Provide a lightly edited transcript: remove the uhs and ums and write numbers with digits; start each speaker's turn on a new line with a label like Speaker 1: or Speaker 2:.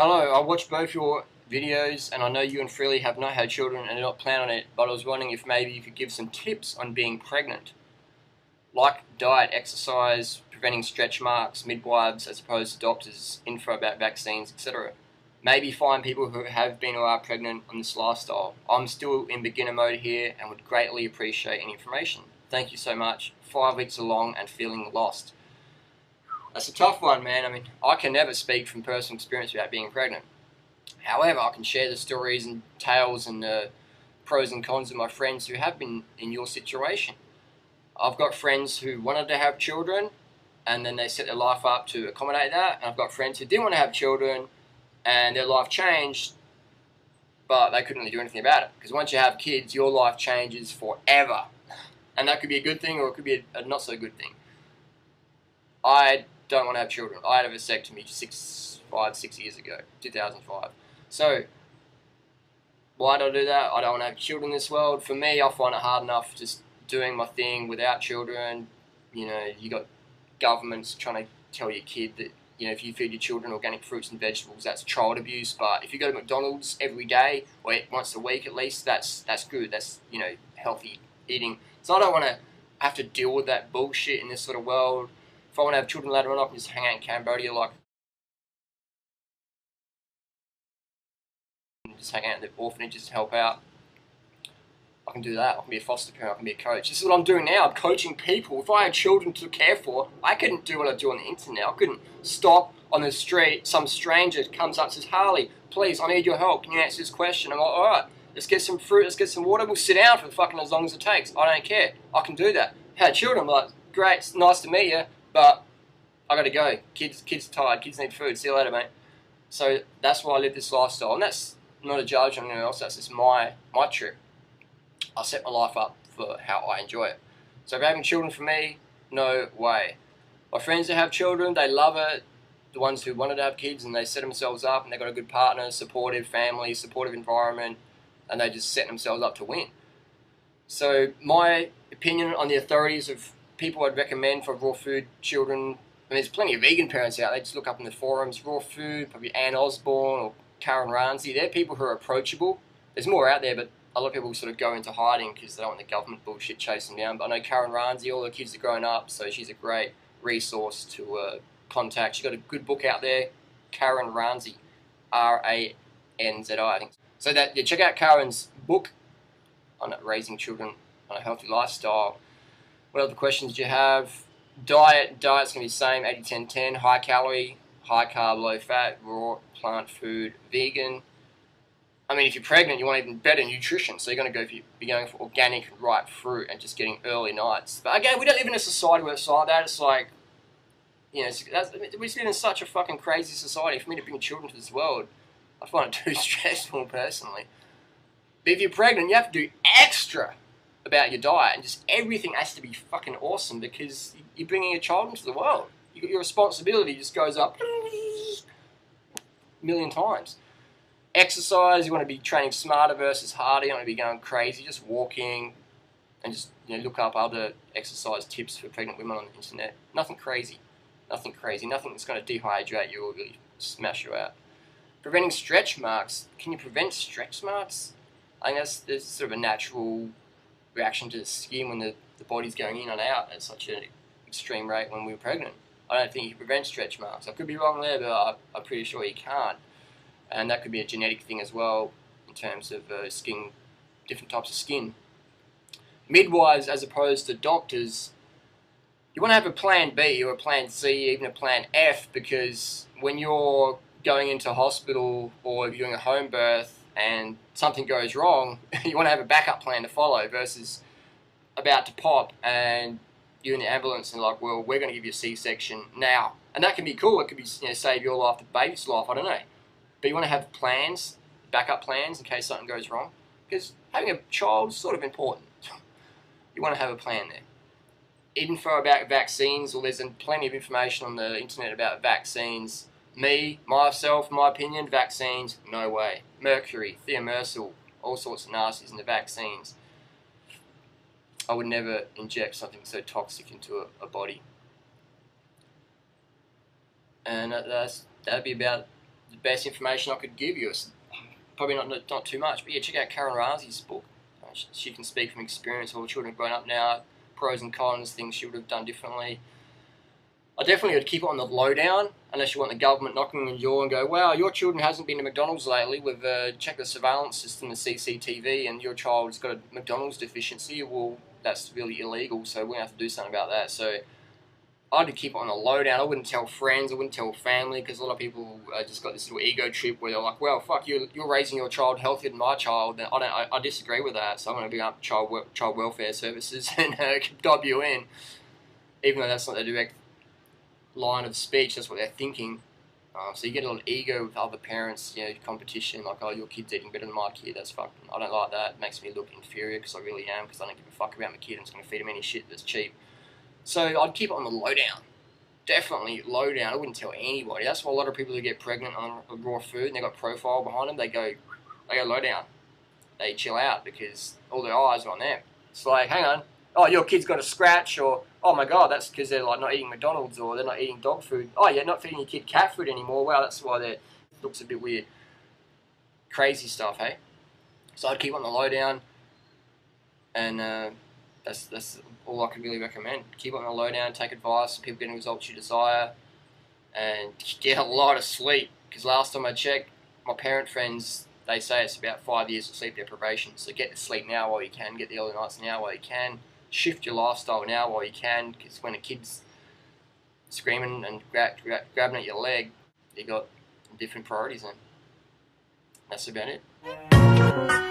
Speaker 1: Hello, I watched both your videos and I know you and Freelee have not had children and do not plan on it, but I was wondering if maybe you could give some tips on being pregnant. Like diet, exercise, preventing stretch marks, midwives as opposed to doctors, info about vaccines, etc. Maybe find people who have been or are pregnant on this lifestyle. I'm still in beginner mode here and would greatly appreciate any information. Thank you so much. 5 weeks along and feeling lost. That's a tough one, man. I mean, I can never speak from personal experience about being pregnant. However, I can share the stories and tales and the pros and cons of my friends who have been in your situation. I've got friends who wanted to have children and then they set their life up to accommodate that. And I've got friends who didn't want to have children and their life changed, but they couldn't really do anything about it. Because once you have kids, your life changes forever. And that could be a good thing or it could be a not so good thing. I don't want to have children. I had a vasectomy 5, 6 years ago, 2005. So, why did I do that? I don't want to have children in this world. For me, I find it hard enough just doing my thing without children. You know, you got governments trying to tell your kid that, you know, if you feed your children organic fruits and vegetables, that's child abuse. But if you go to McDonald's every day, or once a week at least, that's good. That's, you know, healthy eating. So I don't want to have to deal with that bullshit in this sort of world. If I want to have children later on, I can just hang out in Cambodia, like, just hang out in the orphanages to help out. I can do that. I can be a foster parent. I can be a coach. This is what I'm doing now. I'm coaching people. If I had children to care for, I couldn't do what I do on the internet. I couldn't stop on the street. Some stranger comes up and says, "Harley, please, I need your help. Can you answer this question?" I'm like, "All right, let's get some fruit. Let's get some water. We'll sit down for fucking as long as it takes. I don't care. I can do that." Had children, I'm like, "Great, it's nice to meet you, but I got to go. Kids are tired. Kids need food. See you later, mate." So that's why I live this lifestyle, and that's not a judge on anyone else. That's just my trip. I set my life up for how I enjoy it. So having children for me, no way. My friends that have children, they love it. The ones who wanted to have kids and they set themselves up and they got a good partner, supportive family, supportive environment, and they just set themselves up to win. So my opinion on the authorities of people I'd recommend for raw food children, I mean, there's plenty of vegan parents out there. Just look up in the forums, raw food, probably Ann Osborne or Karen Ramsey. They're people who are approachable. There's more out there, but a lot of people sort of go into hiding because they don't want the government bullshit chasing them down. But I know Karen Ramsey, all the kids are grown up, so she's a great resource to contact. She's got a good book out there, Karen Ramsey, Ranzi, I think. So that, yeah, check out Karen's book on raising children on a healthy lifestyle. What other questions do you have? Diet's going to be the same, 80-10-10, high calorie, high carb, low fat, raw, plant food, vegan. I mean, if you're pregnant, you want even better nutrition, so you're going to be going for organic, ripe fruit and just getting early nights. But again, we don't live in a society where it's like that. It's like, you know, we live in such a fucking crazy society. For me to bring children to this world, I find it too stressful personally. But if you're pregnant, you have to do extra about your diet, and just everything has to be fucking awesome because you're bringing a child into the world. Your responsibility just goes up a million times. Exercise, you want to be training smarter versus harder. You don't want to be going crazy, just walking and just, you know, look up other exercise tips for pregnant women on the internet. Nothing crazy, nothing that's going to dehydrate you or really smash you out. Preventing stretch marks. Can you prevent stretch marks? I think there's sort of a natural reaction to the skin when the body's going in and out at such an extreme rate when we were pregnant. I don't think you can prevent stretch marks. I could be wrong there, but I'm pretty sure you can't. And that could be a genetic thing as well in terms of skin, different types of skin. Midwives as opposed to doctors, you want to have a plan B or a plan C, even a plan F, because when you're going into hospital or if you're doing a home birth and something goes wrong, you want to have a backup plan to follow versus about to pop and you're in the ambulance and like, well, we're going to give you a C-section now. And that can be cool. It could be, you know, save your life, the baby's life, I don't know. But you want to have plans, backup plans in case something goes wrong. Because having a child is sort of important. You want to have a plan there. Info about vaccines, well, there's plenty of information on the internet about vaccines. Myself, my opinion, vaccines, no way. Mercury, thimerosal, all sorts of nasties in the vaccines. I would never inject something so toxic into a body. And that'd be about the best information I could give you. It's probably not too much, but yeah, check out Karen Razi's book. She can speak from experience. All the children have grown up now, pros and cons, things she would have done differently. I definitely would keep it on the lowdown, unless you want the government knocking on your door and go, wow, your children hasn't been to McDonald's lately, we've checked the surveillance system, the CCTV, and your child's got a McDonald's deficiency. Well, that's really illegal, so we're going to have to do something about that. So I'd keep it on the lowdown. I wouldn't tell friends, I wouldn't tell family, because a lot of people just got this little ego trip where they're like, well, fuck, you're raising your child healthier than my child. And I disagree with that, so I'm going to bring up child welfare services and dob you in, even though that's not the direct line of speech, that's what they're thinking. So you get a lot of ego with other parents, competition, like, oh, your kid's eating better than my kid, that's fucking, I don't like that. It makes me look inferior, because I really am, because I don't give a fuck about my kid. I'm just going to feed him any shit that's cheap. So I'd keep it on the lowdown. Definitely lowdown. I wouldn't tell anybody. That's why a lot of people who get pregnant on raw food and they've got profile behind them, they go low down. They chill out because all their eyes are on them. It's like, hang on, oh, your kid's got a scratch, or oh my god, that's because they're like not eating McDonald's, or they're not eating dog food. Oh, you're not feeding your kid cat food anymore. Wow, that's why it looks a bit weird. Crazy stuff, hey? So I'd keep on the lowdown, and that's all I could really recommend. Keep on the lowdown, take advice, people getting results you desire, and get a lot of sleep. Because last time I checked, my parent friends, they say it's about 5 years of sleep deprivation. So get to sleep now while you can, get the early nights now while you can. Shift your lifestyle now while you can, because when a kid's screaming and grabbing at your leg, you got different priorities then. That's about it.